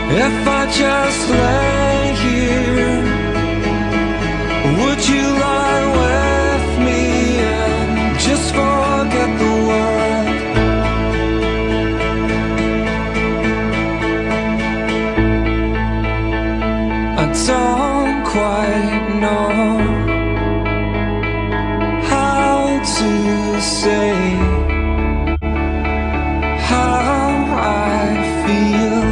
If I just lay here, would you lie with me and just forget the world? I don't quite know how to say how I feel.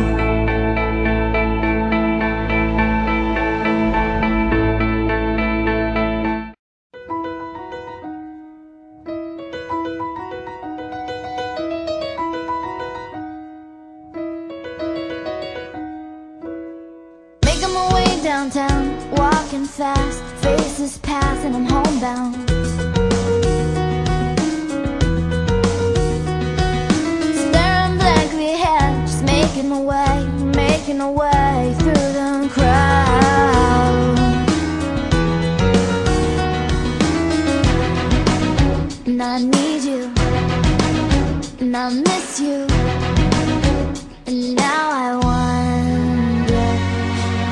Making my way downtown, walking fast, faces pass and I'm homebound. Staring blankly ahead, just making my way through the crowd. And I need you, and I miss you, and now I wonder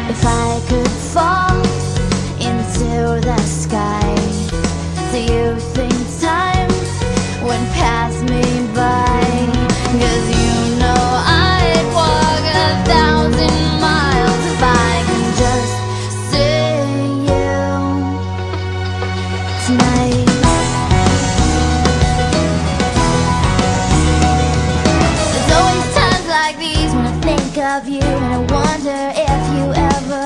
if I could fall into the sky. Do you think time would pass me by? 'Cause you know I'd walk 1,000 miles if I can just see you tonight. There's always times like these when I think of you, and I wonder if you ever